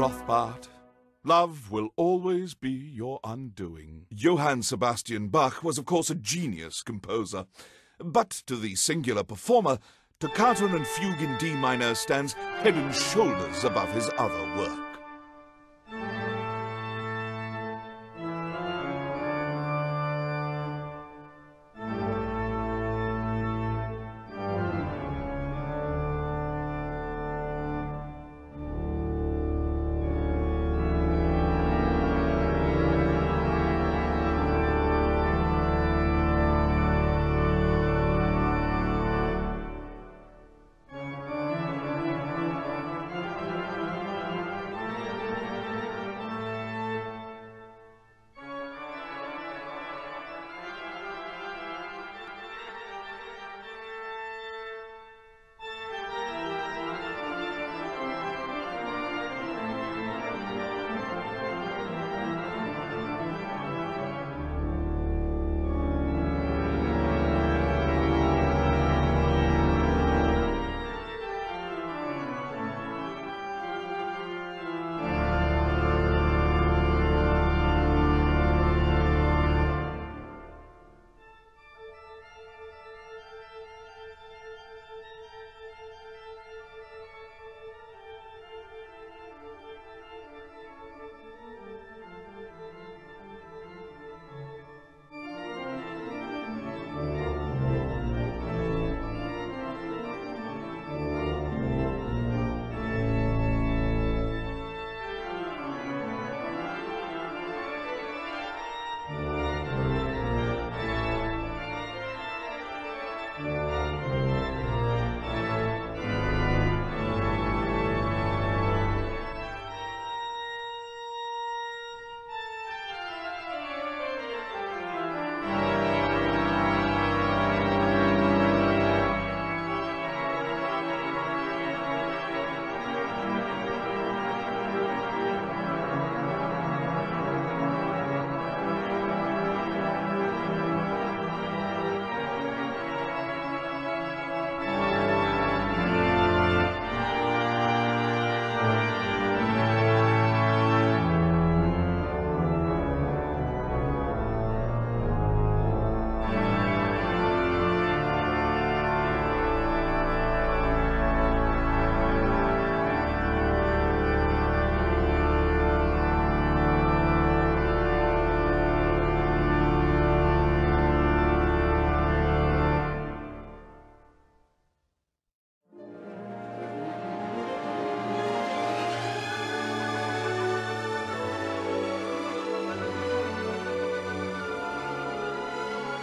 Rothbart. Love will always be your undoing. Johann Sebastian Bach was, of course, a genius composer. But to the singular performer, Toccata and Fugue in D minor stands head and shoulders above his other work.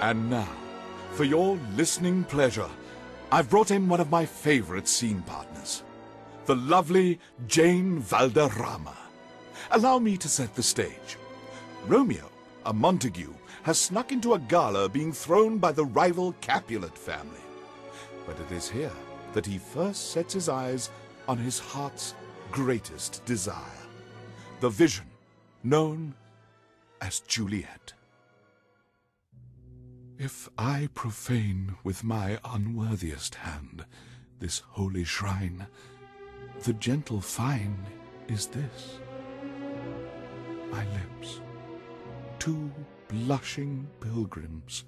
And now, for your listening pleasure, I've brought in one of my favorite scene partners, the lovely Jane Valderrama. Allow me to set the stage. Romeo, a Montague, has snuck into a gala being thrown by the rival Capulet family. But it is here that he first sets his eyes on his heart's greatest desire, the vision known as Juliet. If I profane with my unworthiest hand this holy shrine, the gentle fine is this: my lips, two blushing pilgrims,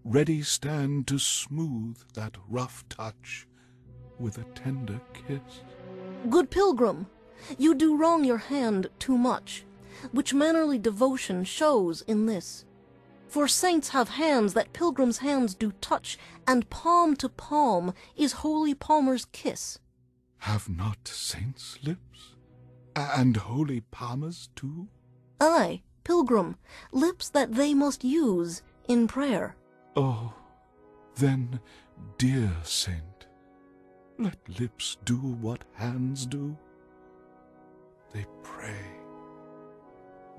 ready stand to smooth that rough touch with a tender kiss. Good pilgrim, you do wrong your hand too much, which mannerly devotion shows in this. For saints have hands that pilgrims' hands do touch, and palm to palm is holy palmer's kiss. Have not saints lips, and holy palmers too? Aye, pilgrim, lips that they must use in prayer. Oh, then, dear saint, let lips do what hands do. They pray.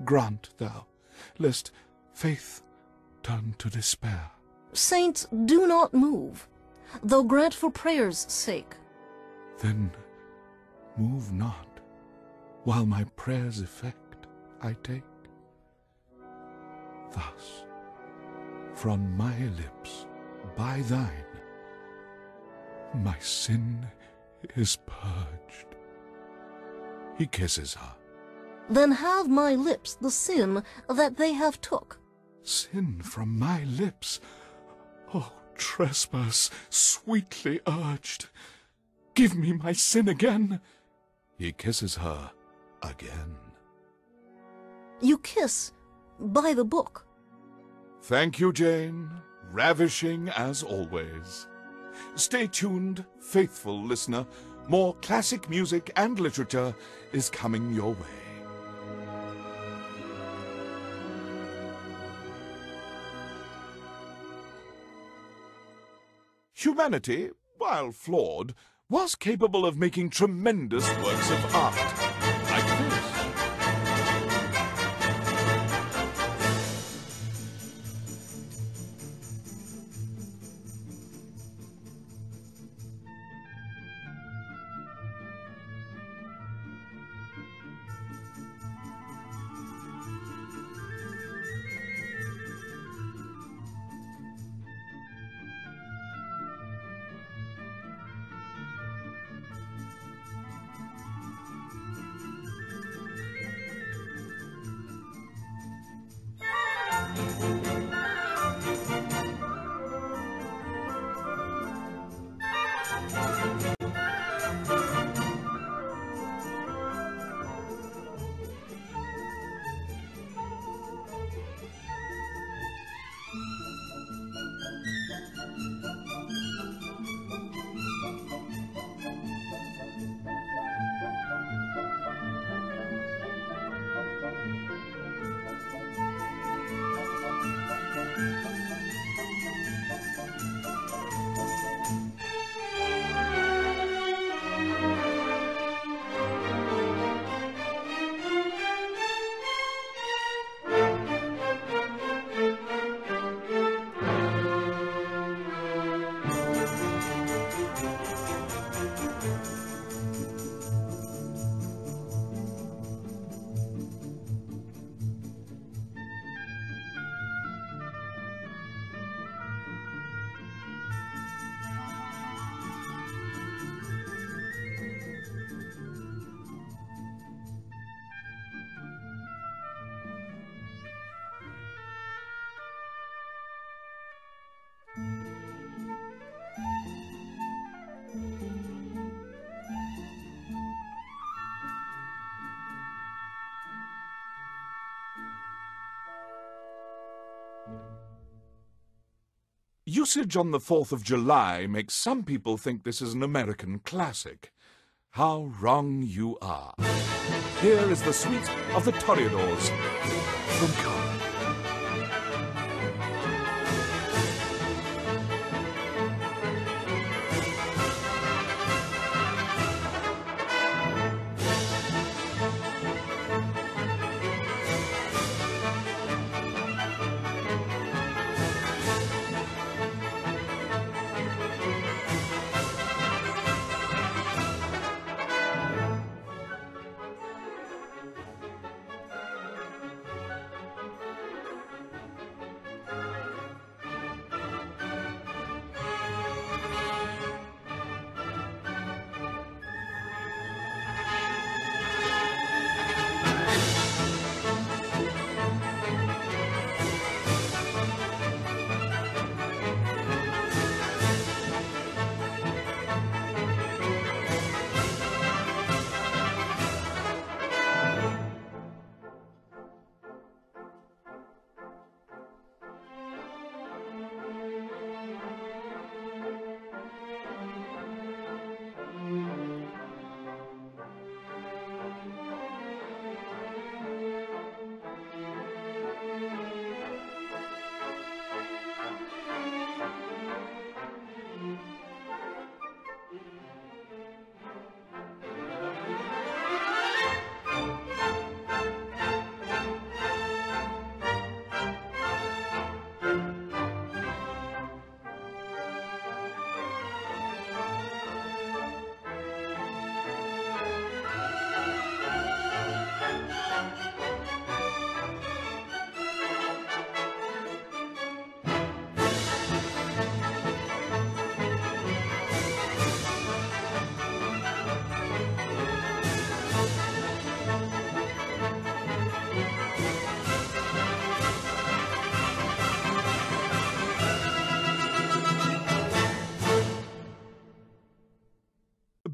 Grant thou, lest faith turn to despair. Saints do not move, though grant for prayer's sake. Then move not, while my prayer's effect I take. Thus, from my lips, by thine, my sin is purged. He kisses her, Then have my lips the sin that they have took. Sin from my lips? Oh, trespass, sweetly urged. Give me my sin again. He kisses her again. You kiss by the book. Thank you, Jane. Ravishing as always. Stay tuned, faithful listener. More classic music and literature is coming your way. Humanity, while flawed, was capable of making tremendous works of art, like this. Usage on the 4th of July makes some people think this is an American classic. How wrong you are. Here is the suite of the Toreadors from Carmen.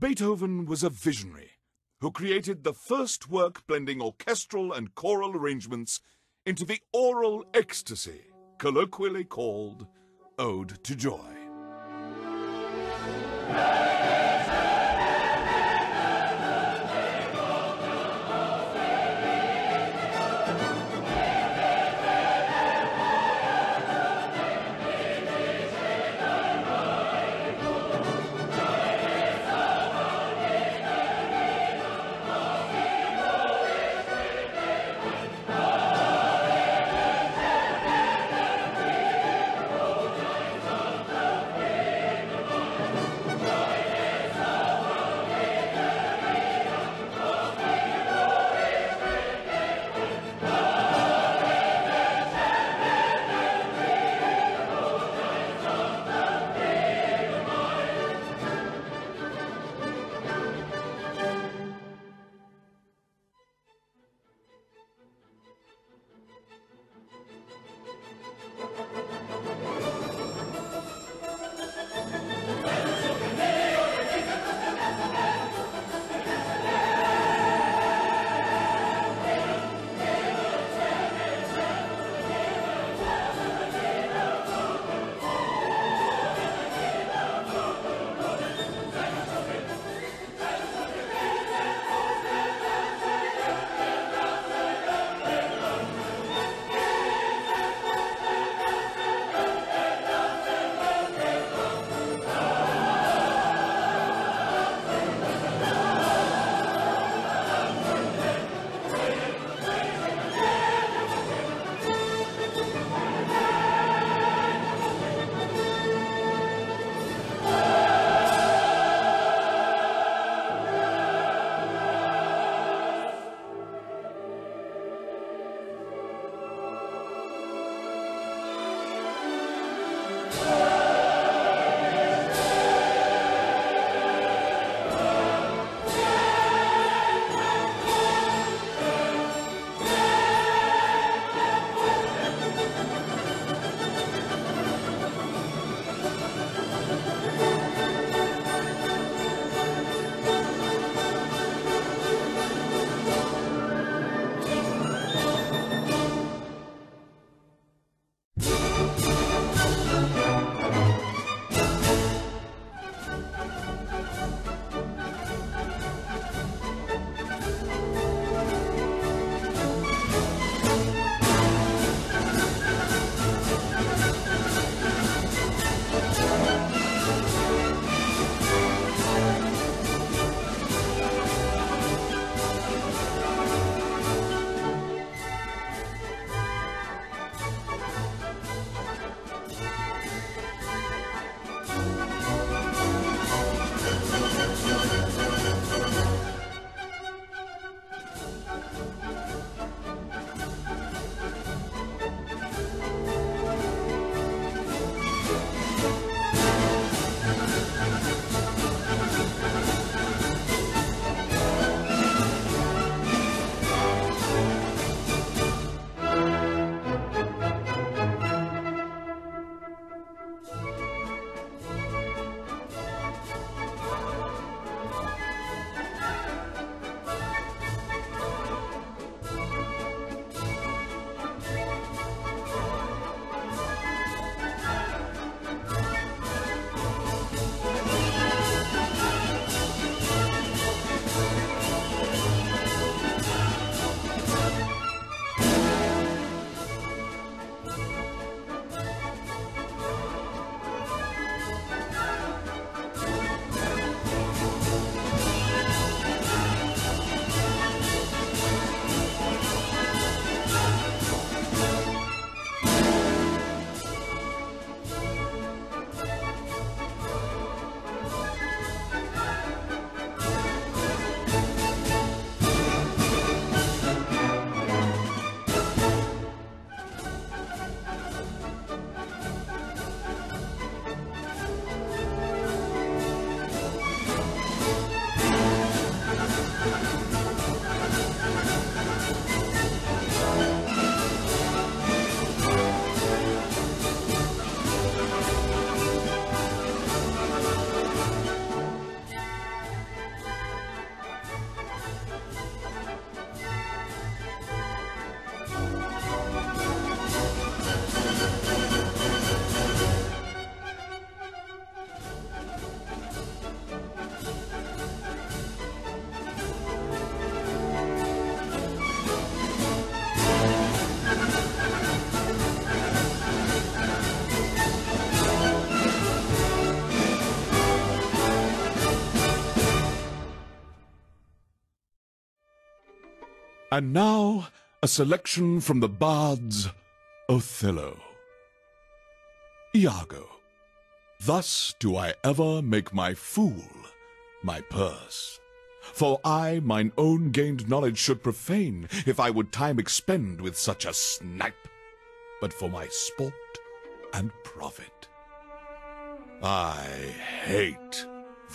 Beethoven was a visionary who created the first work blending orchestral and choral arrangements into the aural ecstasy, colloquially called Ode to Joy. And now, a selection from the bard's Othello. Iago, thus do I ever make my fool my purse. For I mine own gained knowledge should profane, if I would time expend with such a snipe. But for my sport and profit, I hate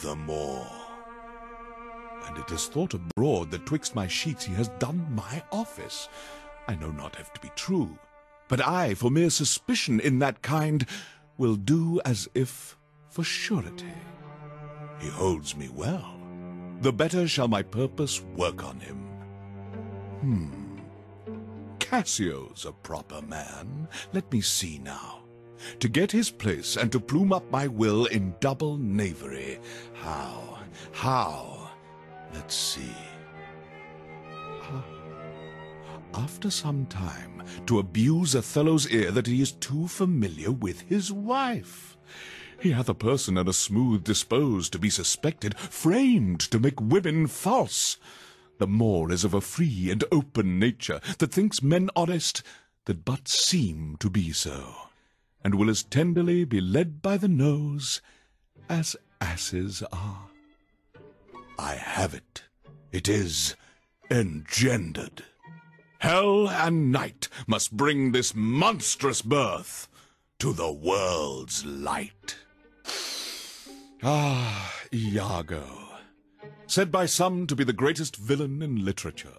the Moor. And it is thought abroad that twixt my sheets he has done my office. I know not if to be true, but I, for mere suspicion in that kind, will do as if for surety. He holds me well. The better shall my purpose work on him. Cassio's a proper man. Let me see now. To get his place and to plume up my will in double knavery. How? Let's see. After some time, to abuse Othello's ear that he is too familiar with his wife. He hath a person and a smooth disposed to be suspected, framed to make women false. The Moor is of a free and open nature, that thinks men honest, that but seem to be so, and will as tenderly be led by the nose as asses are. I have it. It is engendered. Hell and night must bring this monstrous birth to the world's light. Iago, said by some to be the greatest villain in literature.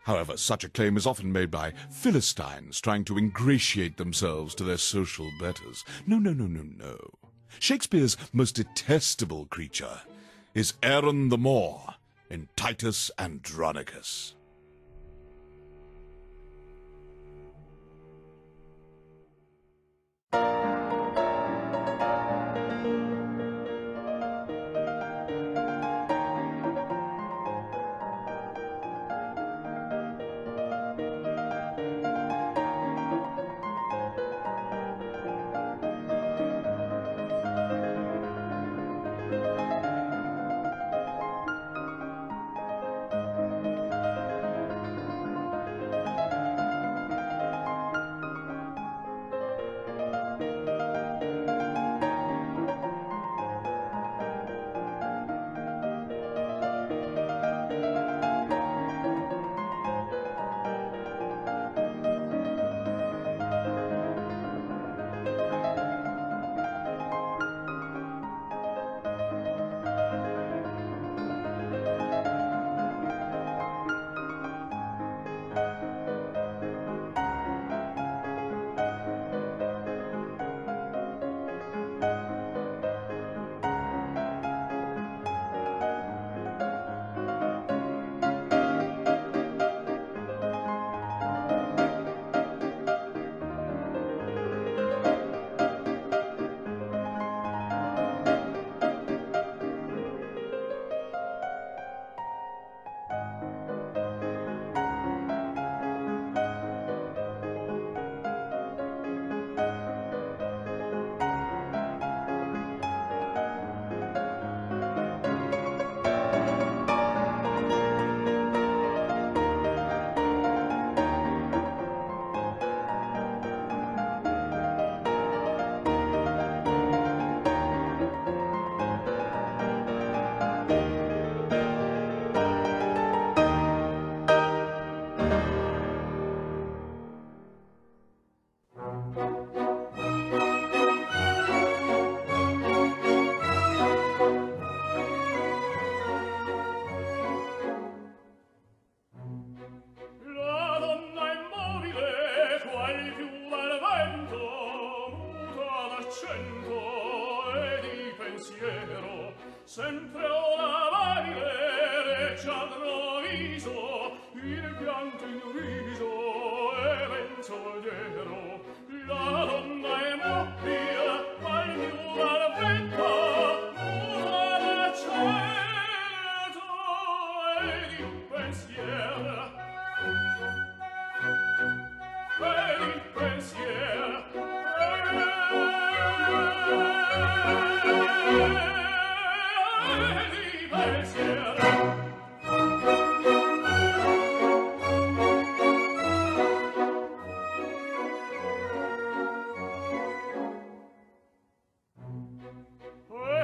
However, such a claim is often made by Philistines trying to ingratiate themselves to their social betters. No. Shakespeare's most detestable creature is Aaron the Moor in Titus Andronicus. Sempre ora valere reggiadro viso, il pianto in riso e menzognero. La donna è mobile, al più perfetto, muta l'accento e di pensiero. E di pensiero.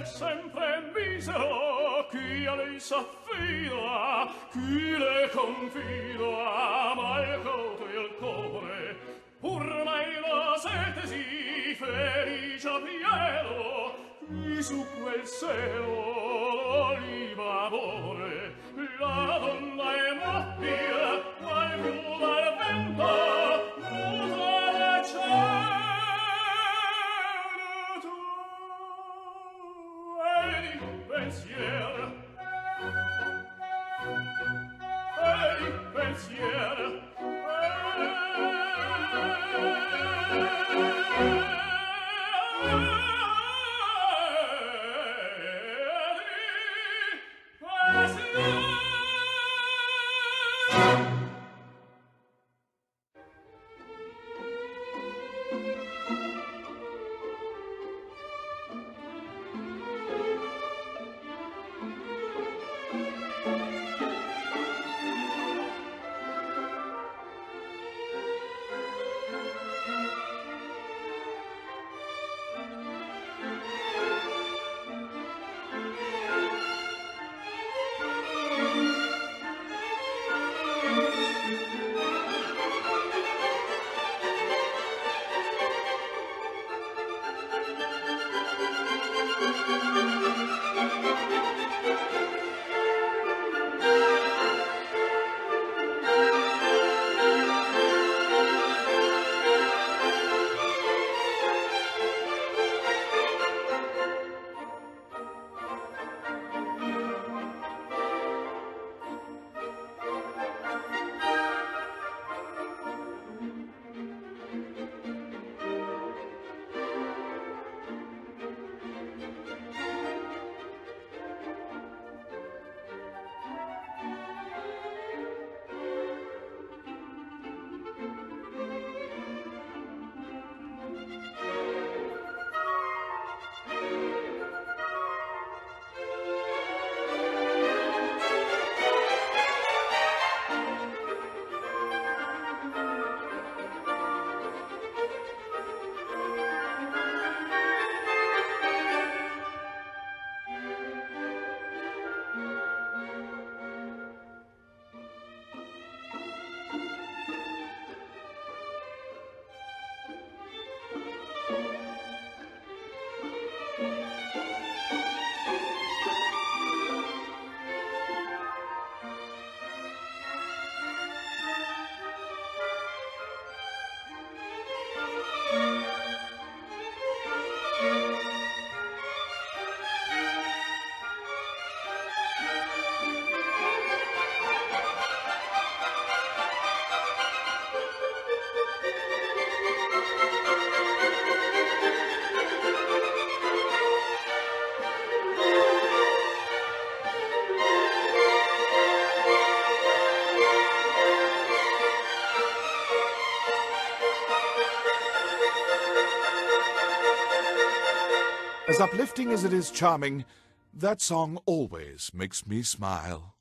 è sempre misero, chi a lei s'affida, chi le confida, ma il coto e il core, pur mai la sete si felice a pieno, qui su quel seno l'oliva amore, la donna è mobile, mai più dal vento, muta le cielo tu, e di pensiero, e di pensiero, As uplifting as it is charming, that song always makes me smile.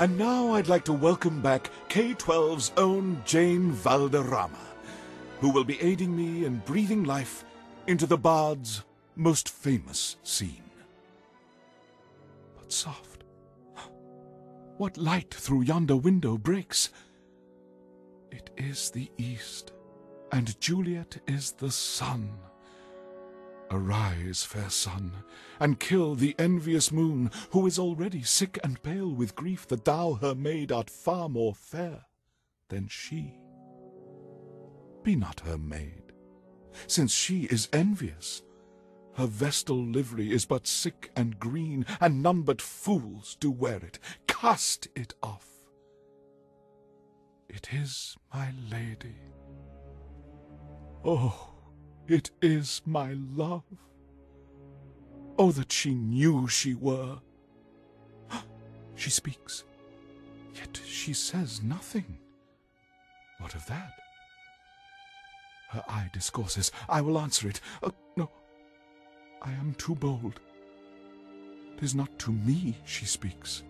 And now I'd like to welcome back K-12's own Jane Valderrama, who will be aiding me in breathing life into the bard's most famous scene. But soft, what light through yonder window breaks? It is the east, and Juliet is the sun. Arise, fair sun, and kill the envious moon, who is already sick and pale with grief that thou, her maid, art far more fair than she. Be not her maid, since she is envious. Her vestal livery is but sick and green, and none but fools do wear it. Cast it off. It is my lady. Oh, it is my love. Oh, that she knew she were. She speaks, yet she says nothing. What of that? Her eye discourses. I will answer it. No, I am too bold. 'Tis not to me she speaks.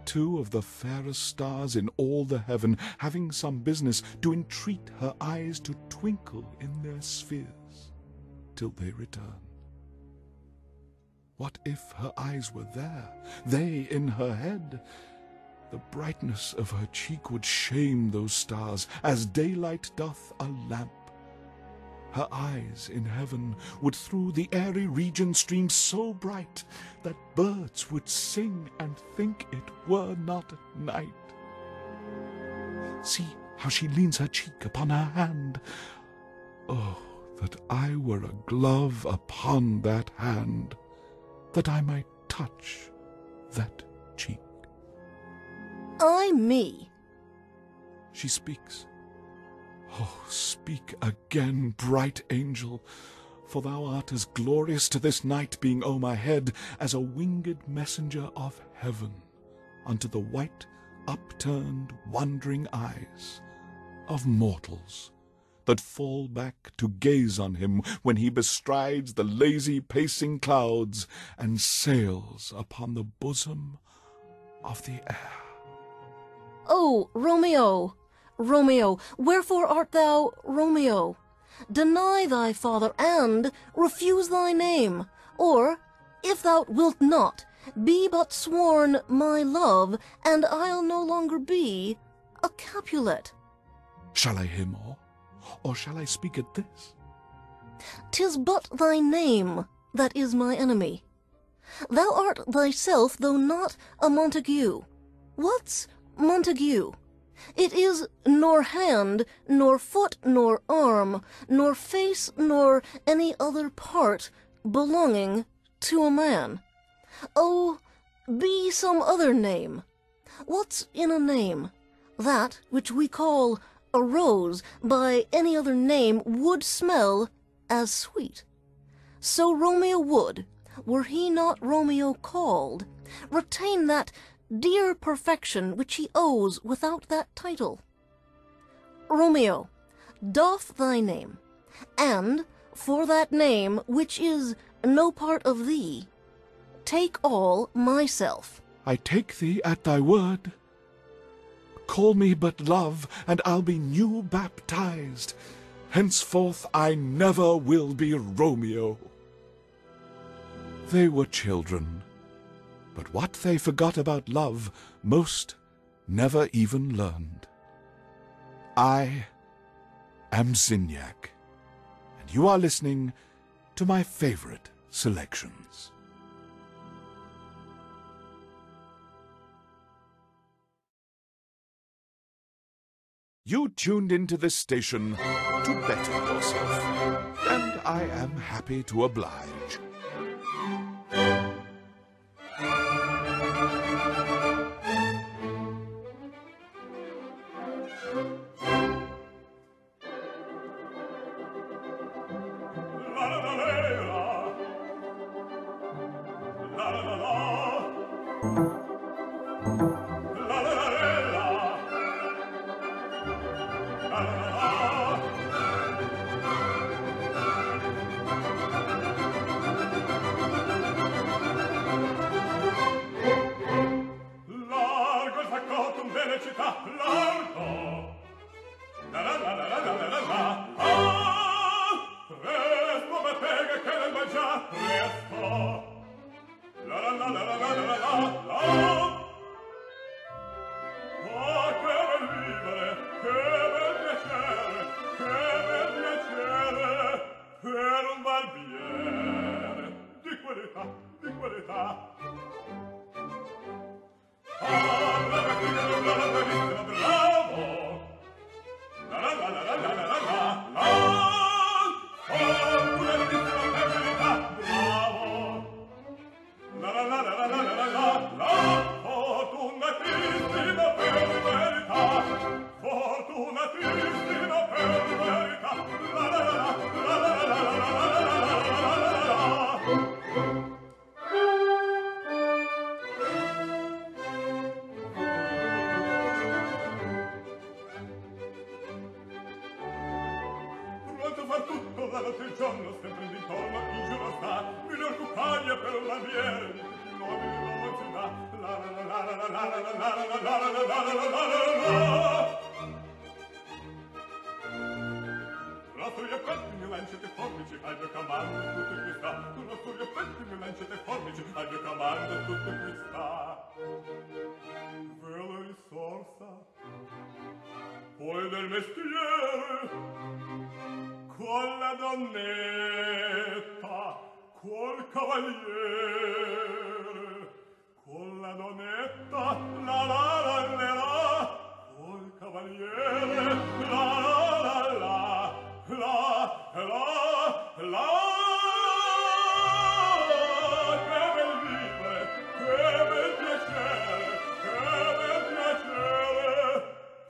Two of the fairest stars in all the heaven, having some business, do entreat her eyes to twinkle in their spheres till they return. What if her eyes were there, they in her head? The brightness of her cheek would shame those stars, as daylight doth a lamp. Her eyes in heaven would through the airy region stream so bright that birds would sing and think it were not night. See how she leans her cheek upon her hand. Oh, that I were a glove upon that hand, that I might touch that cheek. Ay me. She speaks. Oh, speak again, bright angel, for thou art as glorious to this night, being o'er my head, as a winged messenger of heaven unto the white, upturned, wondering eyes of mortals that fall back to gaze on him when he bestrides the lazy pacing clouds and sails upon the bosom of the air. Oh, Romeo! Romeo, wherefore art thou Romeo? Deny thy father, and refuse thy name, or, if thou wilt not, be but sworn my love, and I'll no longer be a Capulet. Shall I hear more, or shall I speak at this? 'Tis but thy name that is my enemy. Thou art thyself, though not a Montague. What's Montague? It is nor hand, nor foot, nor arm, nor face, nor any other part belonging to a man. Oh, be some other name. What's in a name? That which we call a rose by any other name would smell as sweet. So Romeo would, were he not Romeo called, retain that dear perfection which he owes without that title. Romeo, doff thy name, and for that name which is no part of thee, take all myself. I take thee at thy word. Call me but love, and I'll be new baptized. Henceforth I never will be Romeo. They were children, but what they forgot about love, most never even learned. I am Zinyak, and you are listening to my favorite selections. You tuned into this station to better yourself, and I am happy to oblige. nelle città largo. La la la la la la la la. Presto battega che nel mangià presto. La la la la la la la la la. Oh, che bel vivere, che bel piacere, per un barbiere di qualità, di qualità. Ah, brava, brava, bravissima, bravo. La la la la la la la la la. Oh, bravissima, per verità, bravo. La la la la la la la la la. Fortunatissima per verità, fortunatissima per verità. La la la la la la la la la la la. Pronto far tutto la notte e il giorno, sempre d'intorno in giro sta, miglior cuccaglia per un barbiere di tutti i nobili della città. La la la la la la la la la la la la la la la. Lasso gli effetti mi lanciate forbici, al mio comando tutto qui sta. Lasso gli effetti mi lanciate forbici, al mio comando tutto qui sta. Vela risorsa, poi del mestiere, con la donnetta, col cavaliere, con la donnetta, la la la la la, col cavaliere, la la la la, la. Che bel vivere, che bel piacere,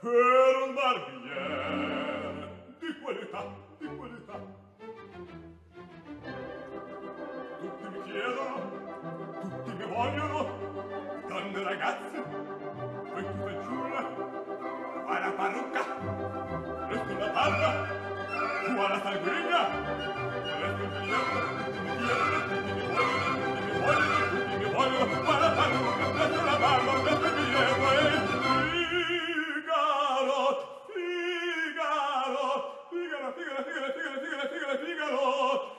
per un barbiere di qualità, di qualità. Tutti mi chiedono, tutti mi vogliono, donne ragazze, vecchi fanciulle, qua la parrucca, presto la barba, qua la sanguigna, presto il biglietto, tutti mi chiedono, tutti mi vogliono, tutti mi vogliono, qua la parrucca, presto la barba, presto il biglietto e Figaro, Figaro, Figaro, Figaro, Figaro, Figaro, Figaro, Figaro, Figaro.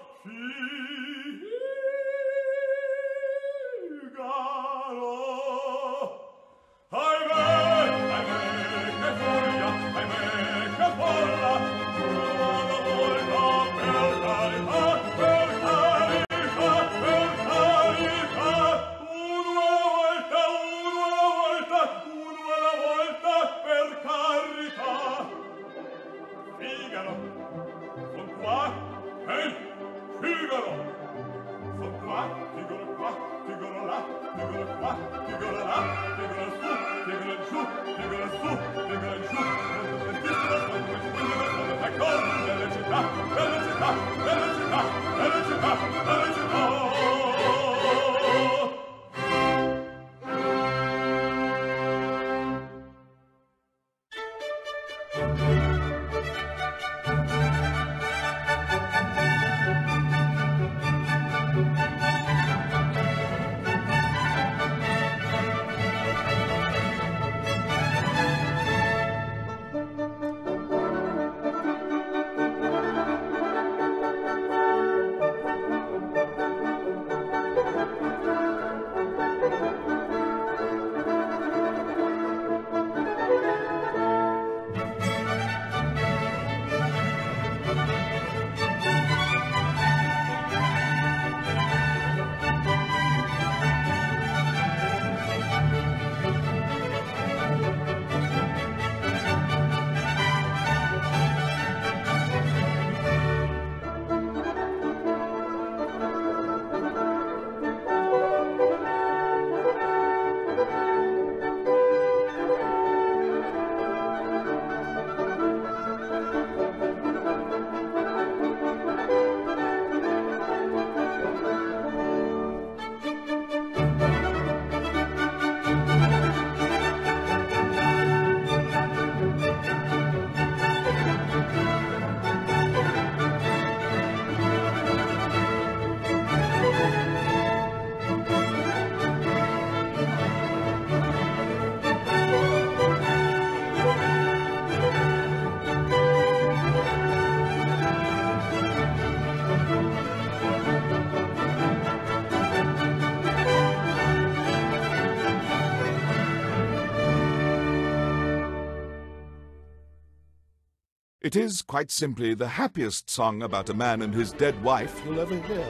It is quite simply the happiest song about a man and his dead wife you'll ever hear.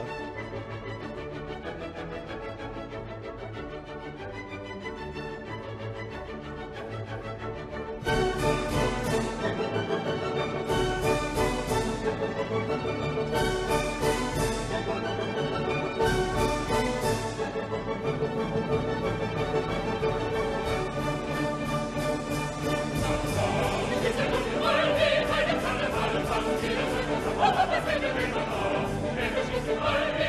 Thank you.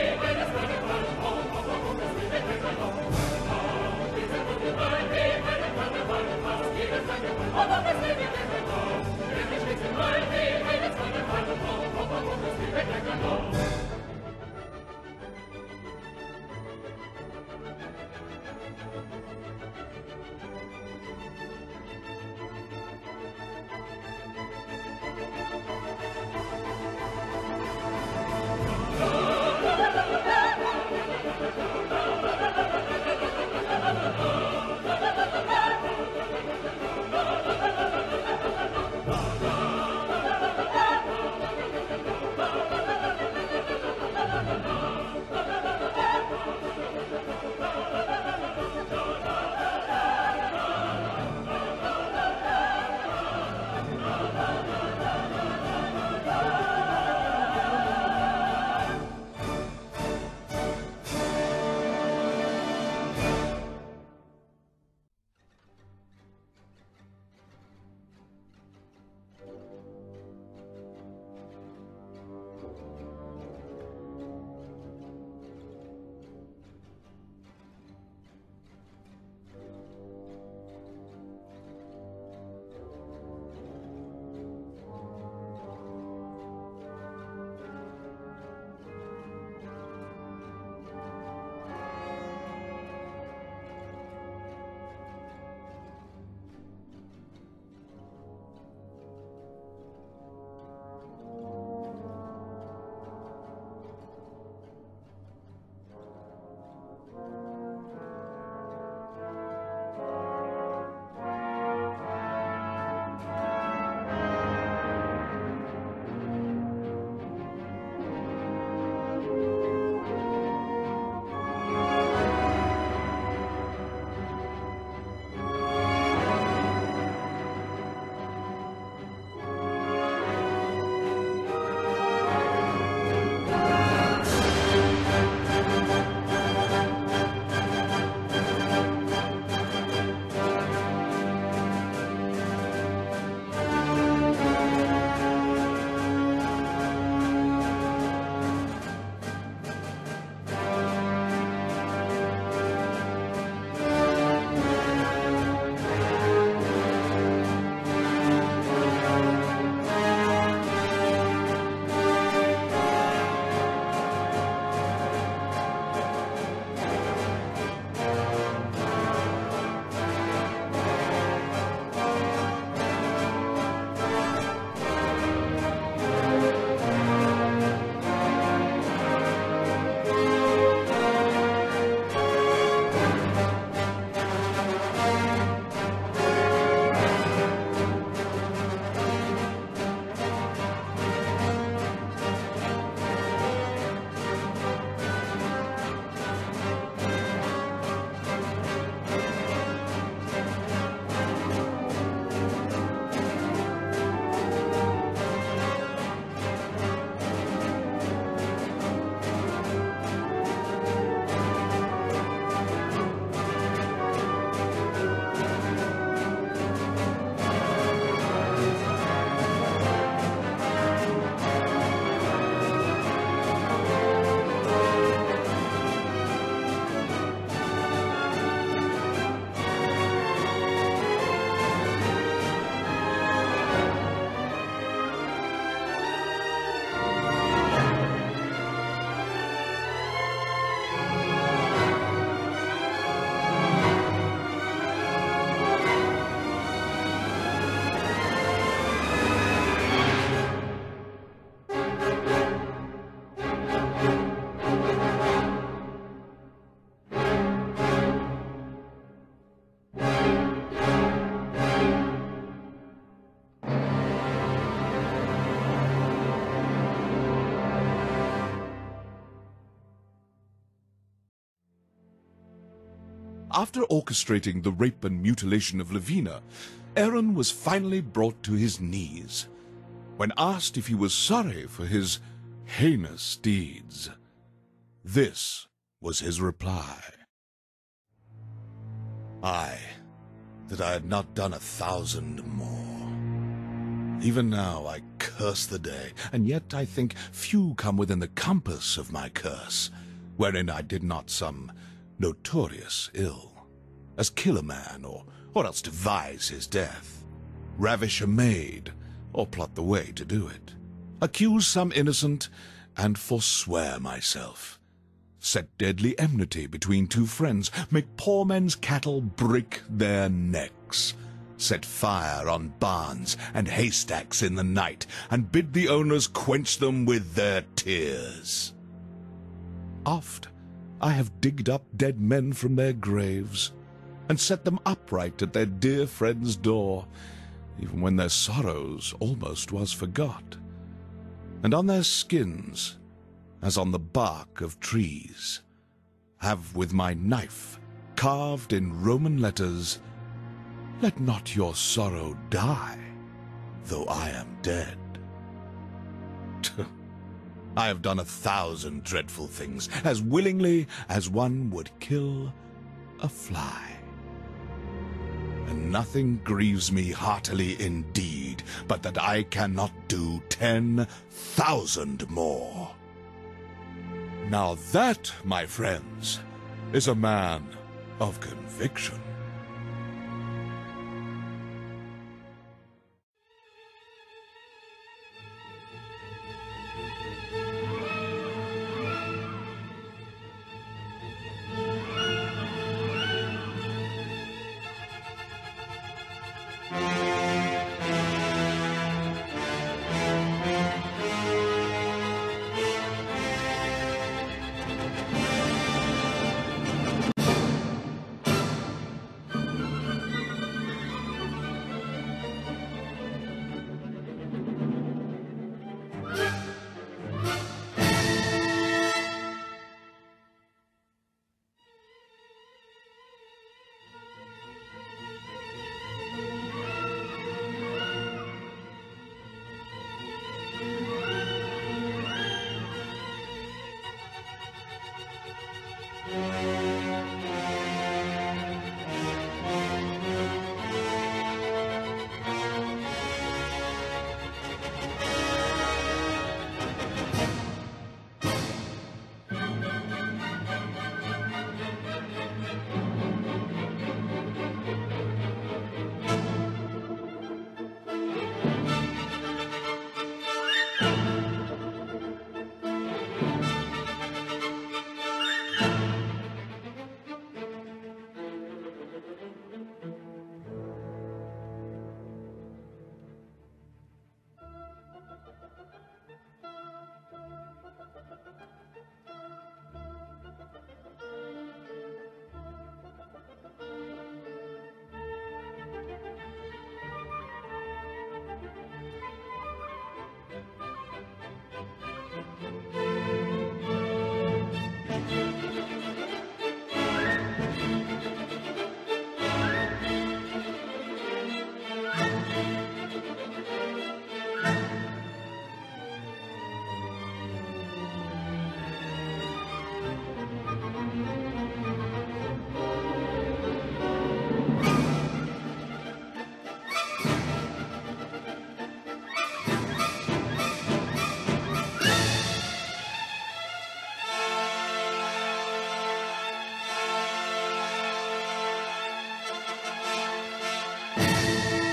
After orchestrating the rape and mutilation of Lavina, Aaron was finally brought to his knees. When asked if he was sorry for his heinous deeds, this was his reply. "Aye, that I had not done 1,000 more. Even now I curse the day, and yet I think few come within the compass of my curse, wherein I did not some notorious ill, as kill a man, or else devise his death, ravish a maid, or plot the way to do it, accuse some innocent, and forswear myself, set deadly enmity between two friends, make poor men's cattle break their necks, set fire on barns and haystacks in the night, and bid the owners quench them with their tears. Oft I have digged up dead men from their graves, and set them upright at their dear friend's door, even when their sorrows almost was forgot, and on their skins, as on the bark of trees, have with my knife carved in Roman letters, 'Let not your sorrow die, though I am dead.' I have done 1,000 dreadful things, as willingly as one would kill a fly. And nothing grieves me heartily indeed, but that I cannot do 10,000 more. Now that, my friends, is a man of conviction."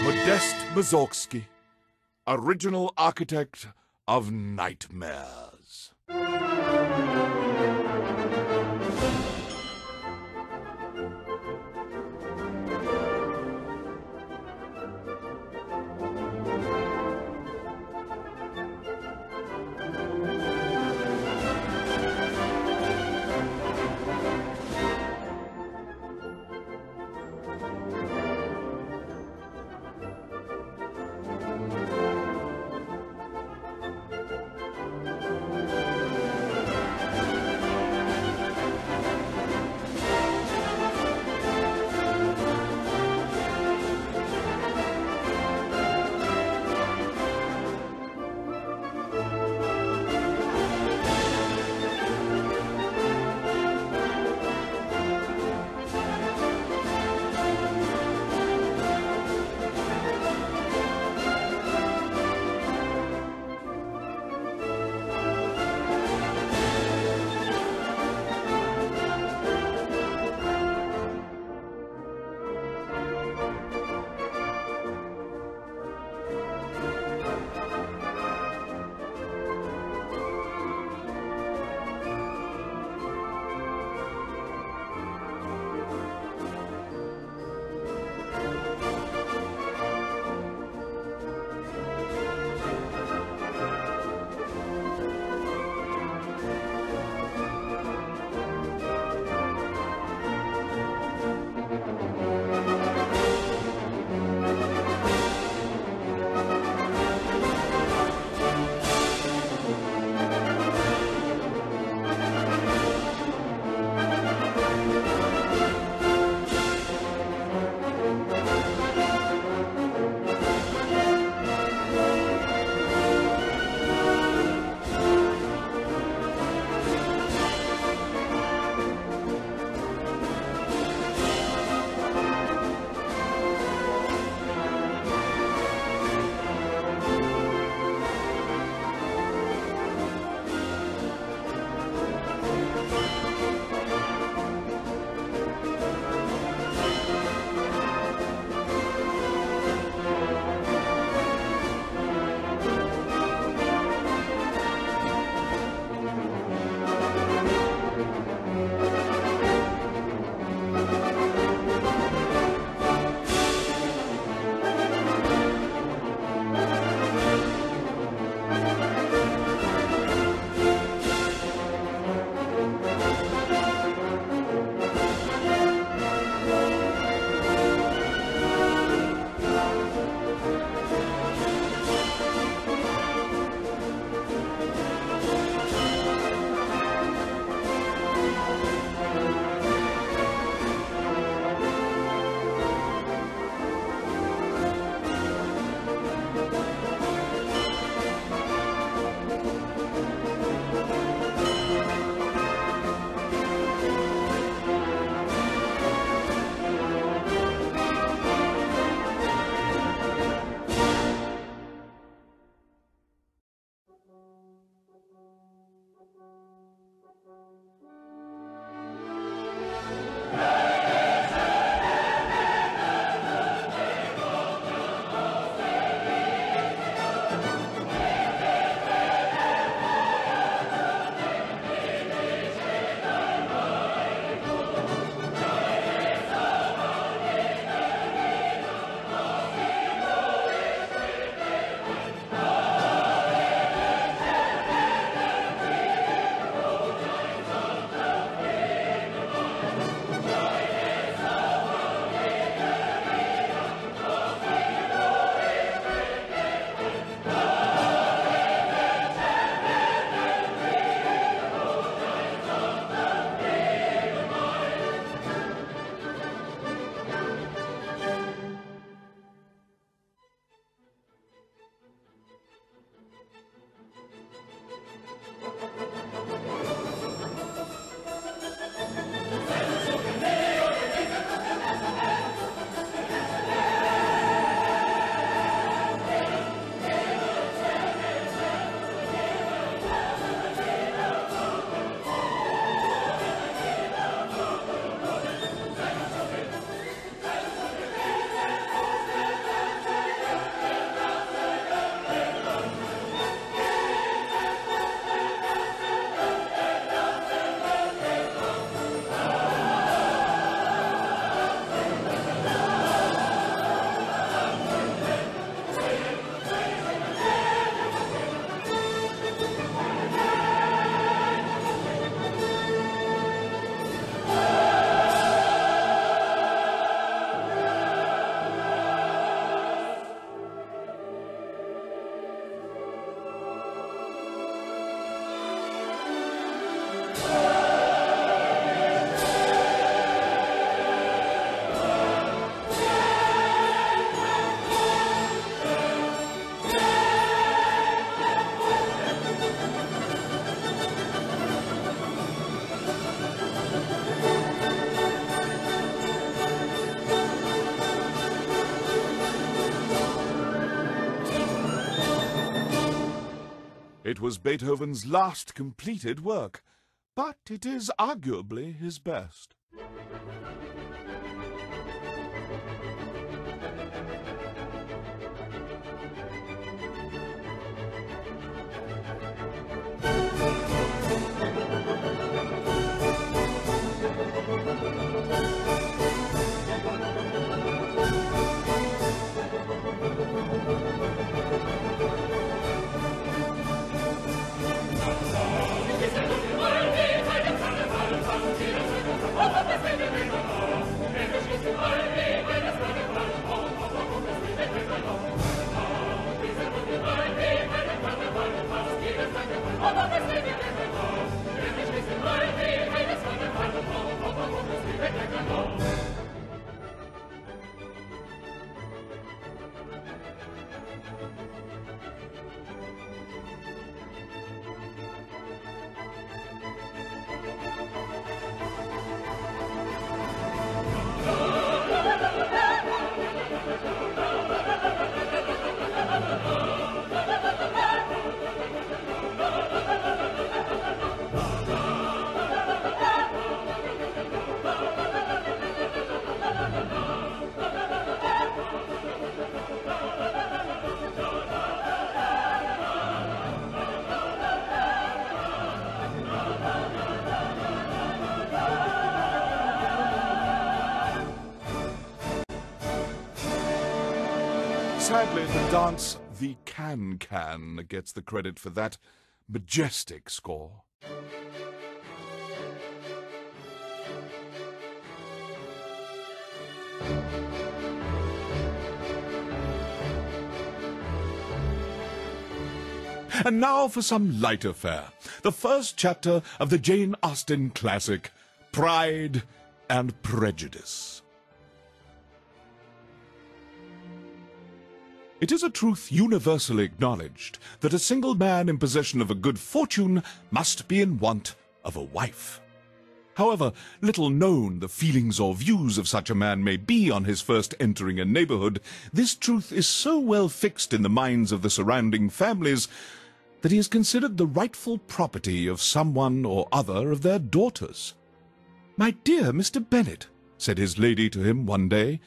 Modest Mussorgsky, original architect of nightmares. It was Beethoven's last completed work, but it is arguably his best. Sadly, the dance The Can-Can gets the credit for that majestic score. And now for some lighter fare. The first chapter of the Jane Austen classic, Pride and Prejudice. It is a truth universally acknowledged that a single man in possession of a good fortune must be in want of a wife. However little known the feelings or views of such a man may be on his first entering a neighborhood, this truth is so well fixed in the minds of the surrounding families that he is considered the rightful property of someone or other of their daughters. "My dear Mr. Bennet," said his lady to him one day,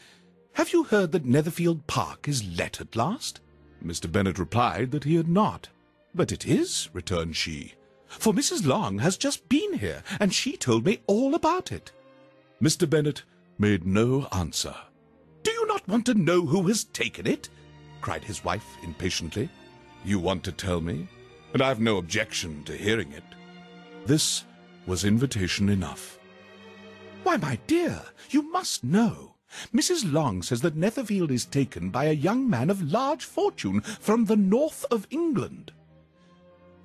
"have you heard that Netherfield Park is let at last?" Mr. Bennet replied that he had not. "But it is," returned she, "for Mrs. Long has just been here, and she told me all about it." Mr. Bennet made no answer. "Do you not want to know who has taken it?" cried his wife impatiently. "You want to tell me, and I have no objection to hearing it." This was invitation enough. "Why, my dear, you must know. Mrs. Long says that Netherfield is taken by a young man of large fortune from the north of England.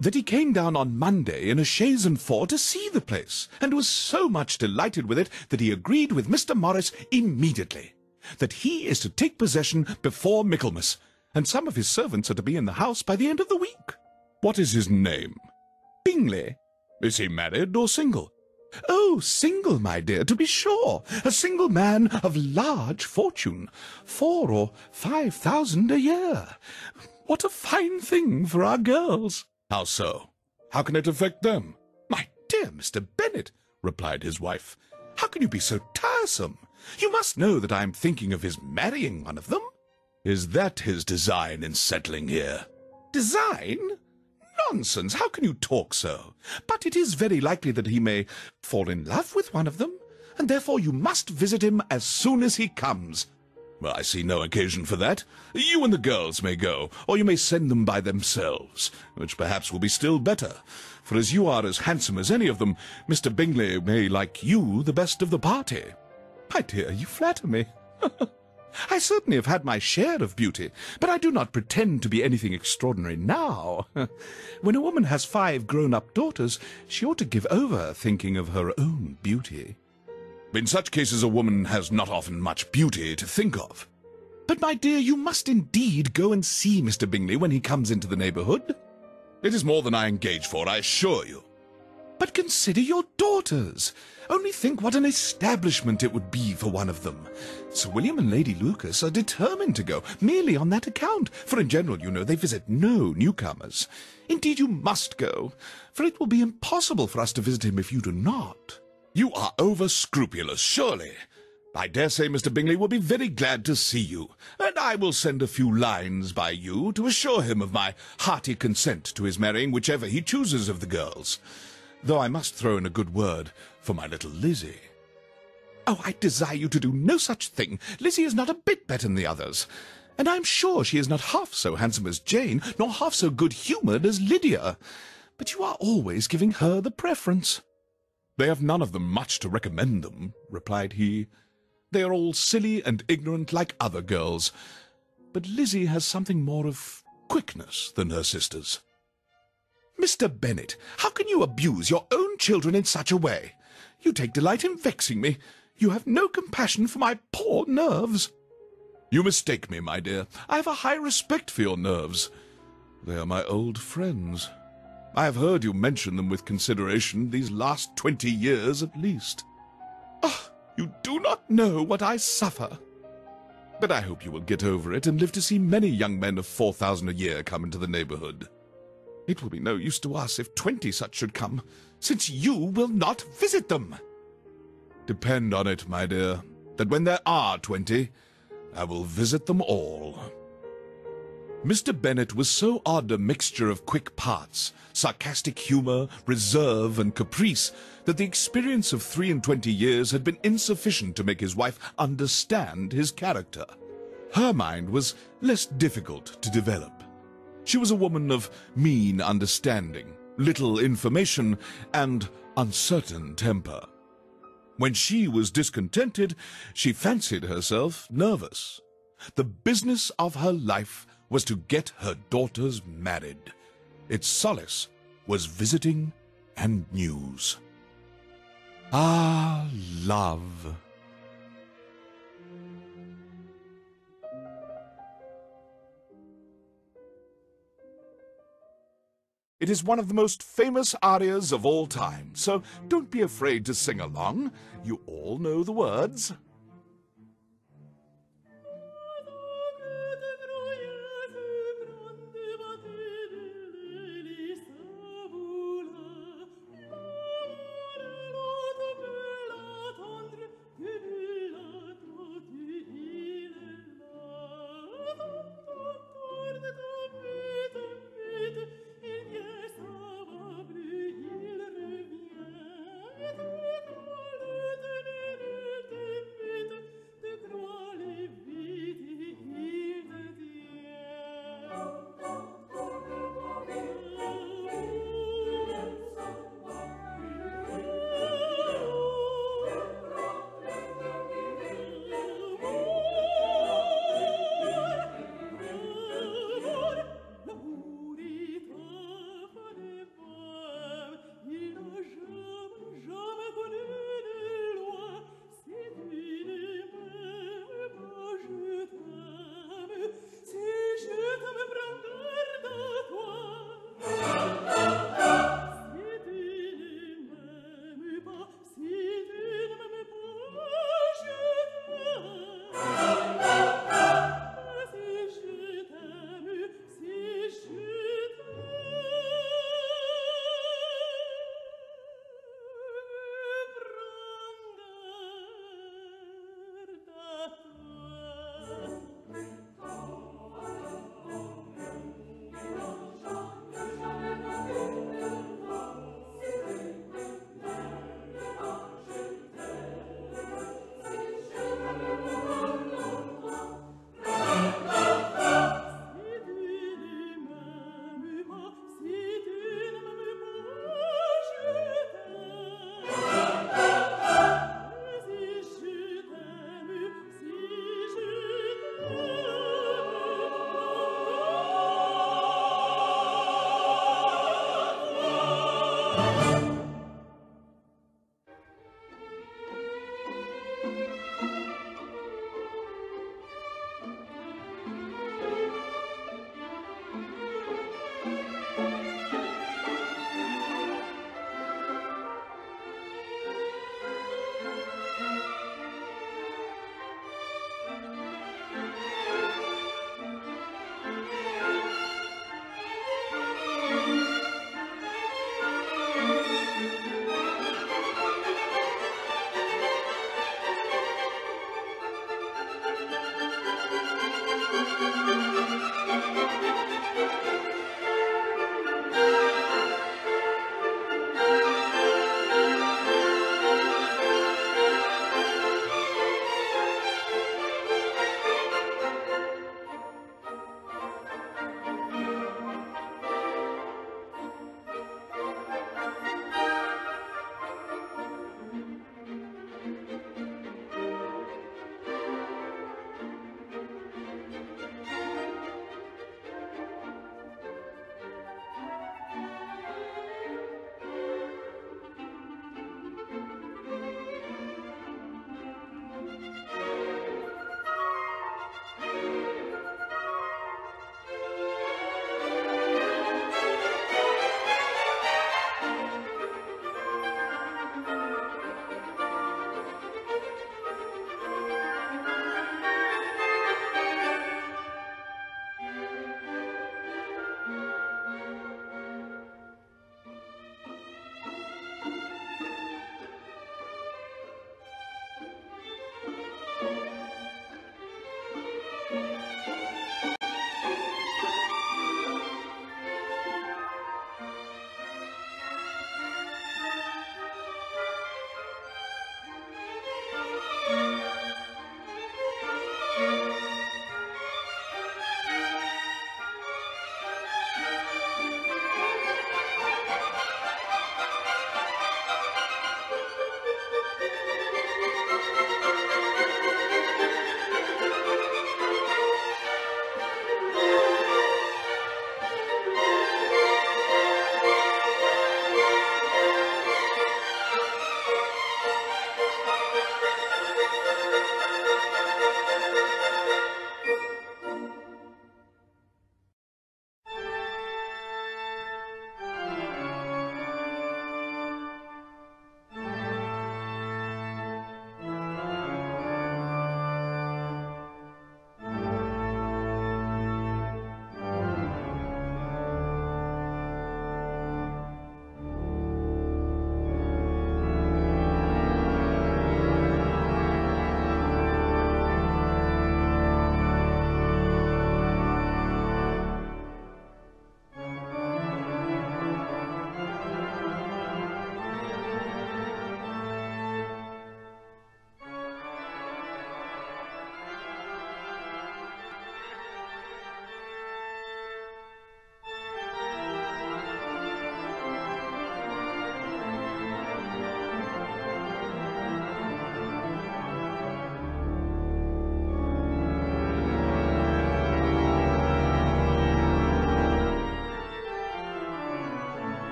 That he came down on Monday in a chaise and four to see the place, and was so much delighted with it that he agreed with Mr. Morris immediately. That he is to take possession before Michaelmas, and some of his servants are to be in the house by the end of the week." "What is his name?" "Bingley." "Is he married or single?" "Oh, single, my dear, to be sure. A single man of large fortune. 4,000 or 5,000 a year. What a fine thing for our girls." "How so? How can it affect them?" "My dear Mr. Bennet," replied his wife, "how can you be so tiresome? You must know that I am thinking of his marrying one of them." "Is that his design in settling here?" "Design? Nonsense! How can you talk so? But it is very likely that he may fall in love with one of them, and therefore you must visit him as soon as he comes." "Well, I see no occasion for that. You and the girls may go, or you may send them by themselves, which perhaps will be still better, for as you are as handsome as any of them, Mr. Bingley may like you the best of the party." "My dear, you flatter me." "I certainly have had my share of beauty, but I do not pretend to be anything extraordinary now. When a woman has 5 grown-up daughters, she ought to give over thinking of her own beauty." "In such cases a woman has not often much beauty to think of." "But, my dear, you must indeed go and see Mr. Bingley when he comes into the neighbourhood." "It is more than I engage for, I assure you." But consider your daughters. Only think what an establishment it would be for one of them. Sir William and Lady Lucas are determined to go, merely on that account, for in general, you know, they visit no newcomers. Indeed, you must go, for it will be impossible for us to visit him if you do not. You are over-scrupulous, surely. I dare say Mr. Bingley will be very glad to see you, and I will send a few lines by you to assure him of my hearty consent to his marrying whichever he chooses of the girls. Though I must throw in a good word for my little Lizzie. Oh, I desire you to do no such thing. Lizzie is not a bit better than the others, and I am sure she is not half so handsome as Jane, nor half so good-humoured as Lydia. But you are always giving her the preference. They have none of them much to recommend them, replied he. They are all silly and ignorant like other girls, but Lizzie has something more of quickness than her sisters. Mr. Bennet, how can you abuse your own children in such a way? You take delight in vexing me. You have no compassion for my poor nerves. You mistake me, my dear. I have a high respect for your nerves. They are my old friends. I have heard you mention them with consideration these last 20 years at least. Ah, you do not know what I suffer. But I hope you will get over it and live to see many young men of 4,000 a year come into the neighbourhood. It will be no use to us if 20 such should come, since you will not visit them. Depend on it, my dear, that when there are 20, I will visit them all. Mr. Bennet was so odd a mixture of quick parts, sarcastic humour, reserve, and caprice, that the experience of 23 years had been insufficient to make his wife understand his character. Her mind was less difficult to develop. She was a woman of mean understanding, little information, and uncertain temper. When she was discontented, she fancied herself nervous. The business of her life was to get her daughters married. Its solace was visiting and news. Ah, love! It is one of the most famous arias of all time, so don't be afraid to sing along. You all know the words.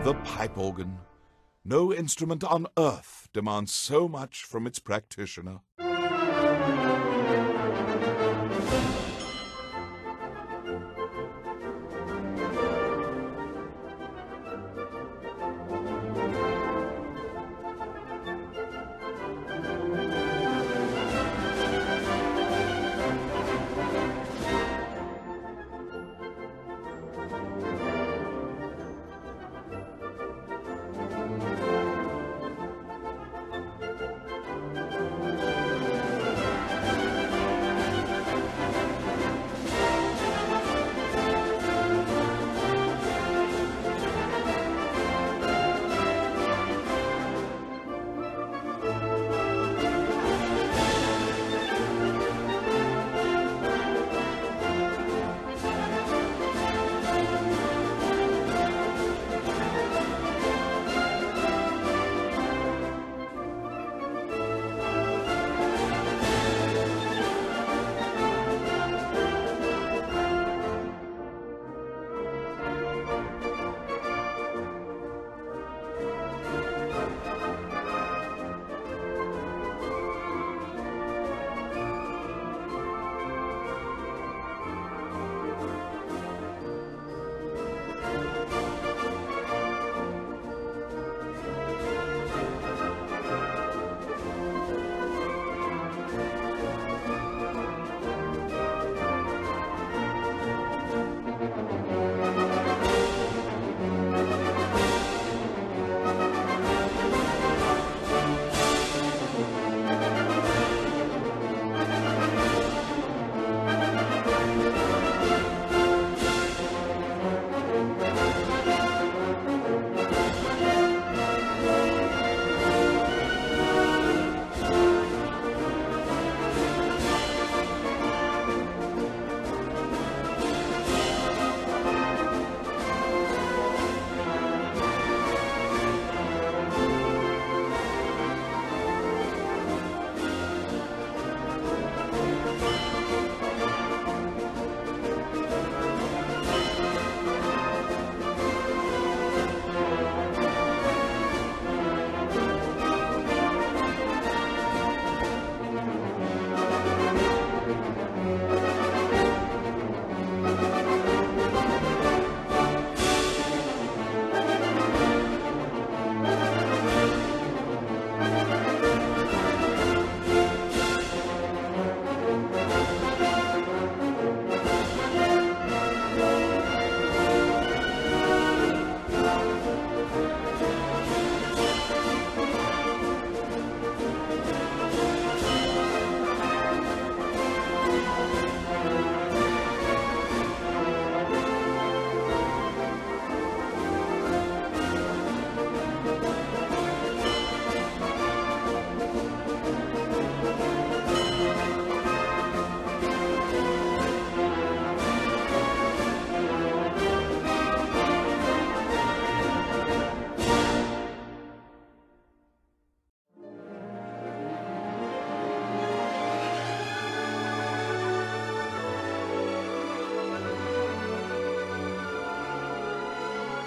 The pipe organ. No instrument on earth demands so much from its practitioner.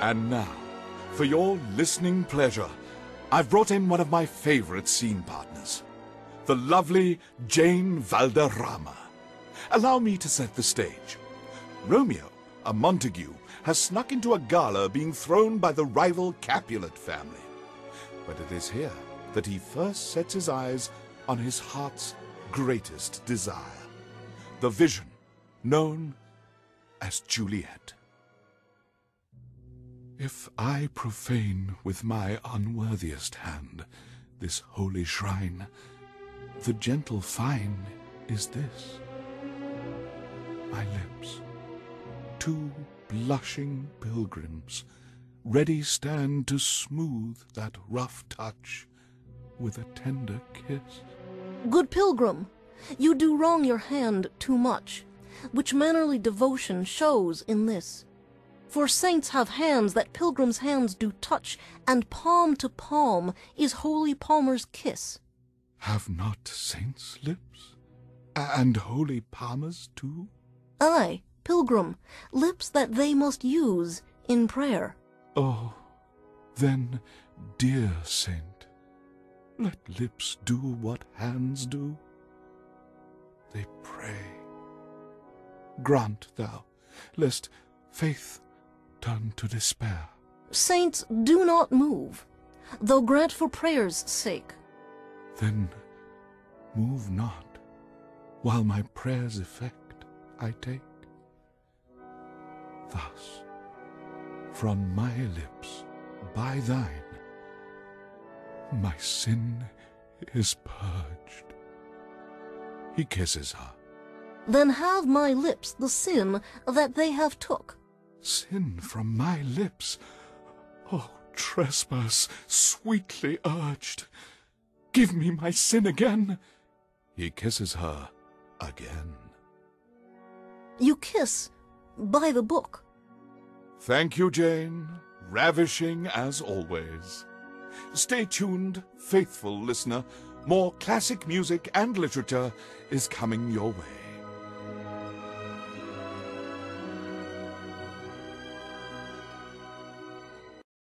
And now, for your listening pleasure, I've brought in one of my favorite scene partners, the lovely Jane Valderrama. Allow me to set the stage. Romeo, a Montague, has snuck into a gala being thrown by the rival Capulet family. But it is here that he first sets his eyes on his heart's greatest desire, the vision known as Juliet. If I profane with my unworthiest hand this holy shrine, the gentle fine is this: my lips, two blushing pilgrims, ready stand to smooth that rough touch with a tender kiss. Good pilgrim, you do wrong your hand too much, which mannerly devotion shows in this. For saints have hands that pilgrims' hands do touch, and palm to palm is holy palmer's kiss. Have not saints lips, and holy palmers too? Aye, pilgrim, lips that they must use in prayer. Oh, Then, dear saint, let lips do what hands do. They pray. Grant thou, lest faith turn to despair. Saints do not move, though grant for prayer's sake. Then move not, while my prayer's effect I take. Thus, from my lips, by thine, my sin is purged. He kisses her. Then have my lips the sin that they have took. Sin from my lips? Oh, trespass sweetly urged. Give me my sin again. He kisses her again. You kiss by the book. Thank you, Jane. Ravishing as always. Stay tuned, faithful listener. More classic music and literature is coming your way.